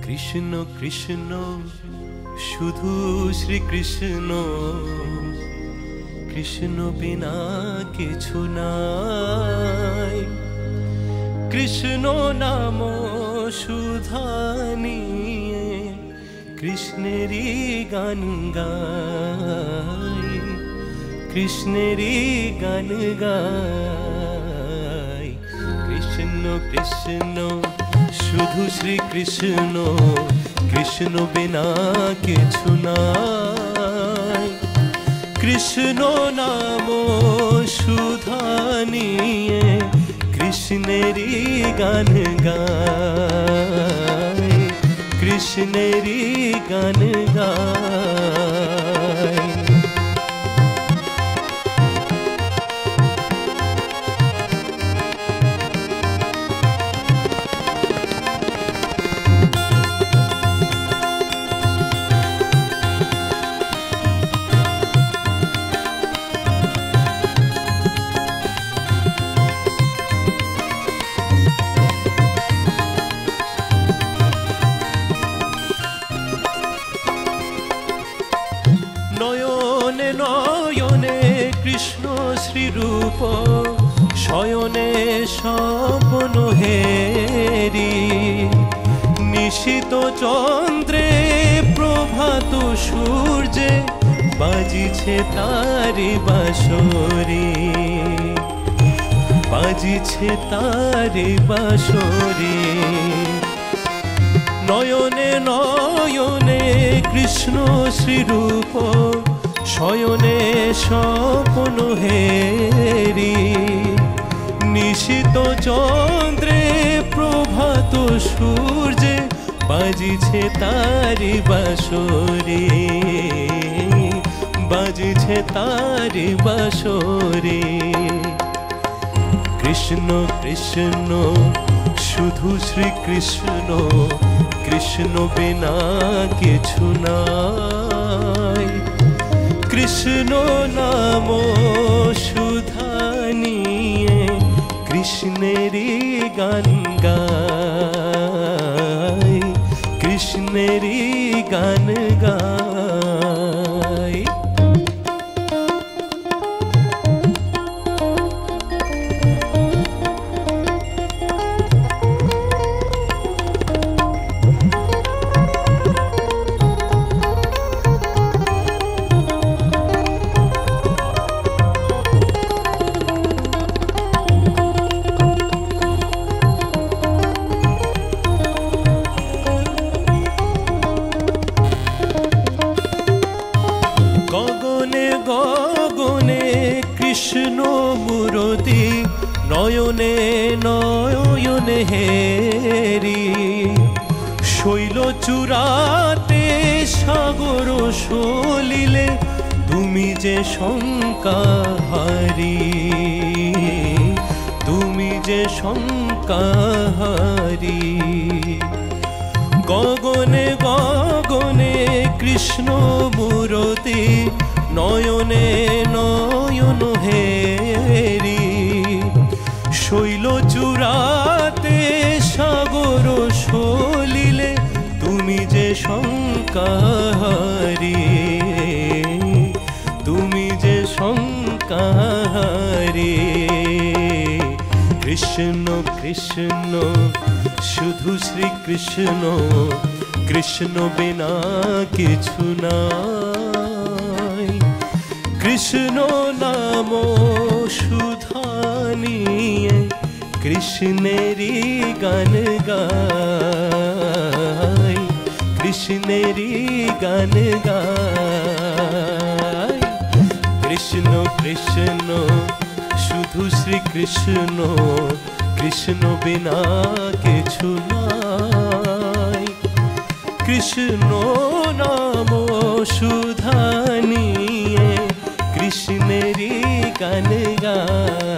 কৃষ্ণ কৃষ্ণ শুধু শ্রী কৃষ্ণ, কৃষ্ণ বিনা কিছু নাই। কৃষ্ণ নাম সুধা নিয়ে কৃষ্ণেরই গান গাই, কৃষ্ণেরই গান গাই। কৃষ্ণ কৃষ্ণ শুধু শ্রী কৃষ্ণ, কৃষ্ণ বিনা কিছু নাই। কৃষ্ণ নাম সুধা নিয়ে কৃষ্ণেরই গান গাই, কৃষ্ণেরই গান গাই। নয়নে নয়নে কৃষ্ণ শ্রীরূপ, শয়নে স্বপ্ন হেরি। নিশিত চন্দ্রে প্রভাত সূর্যে বাজিছে তারি বাঁশরি, বাজিছে তারি বাঁশরি। নয়নে নয়নে কৃষ্ণ শ্রীরূপ, শয়নে স্বপ্ন হেরি। নিশিত চন্দ্রে প্রভাত সূর্যে বাজিছে তারি বাঁশরি, বাজিছে তারি বাঁশরি। কৃষ্ণ কৃষ্ণ শুধু শ্রী কৃষ্ণ, কৃষ্ণ বিনা কিছু নাই। কৃষ্ণ নাম সুধা নিয়ে কৃষ্ণেরই গান গাই, কৃষ্ণেরই গান গাই। গগনে গগনে কৃষ্ণ মূরতি, নয়নে নয়নে হেরি। শৈল চূড়াতে সাগর সলিলে তুমি যে শঙ্কাহারি, তুমি যে শঙ্কাহারি। গগনে গগনে কৃষ্ণ মূরতি, নয়নে নয়ন হেরি। শৈল চূড়াতে সাগর সলিলে তুমি যে শঙ্কাহারি, তুমি যে শঙ্কাহারি। কৃষ্ণ কৃষ্ণ শুধু শ্রী কৃষ্ণ, কৃষ্ণ বিনা কিছু নাই। কৃষ্ণ নাম সুধা নিয়ে কৃষ্ণেরই গান গাই, কৃষ্ণেরই গান গাই। কৃষ্ণ কৃষ্ণ শুধু শ্রী কৃষ্ণ, কৃষ্ণ বিনা কিছু নাই। কৃষ্ণ নাম সুধা নিয়ে কৃষ্ণেরই গান গাই।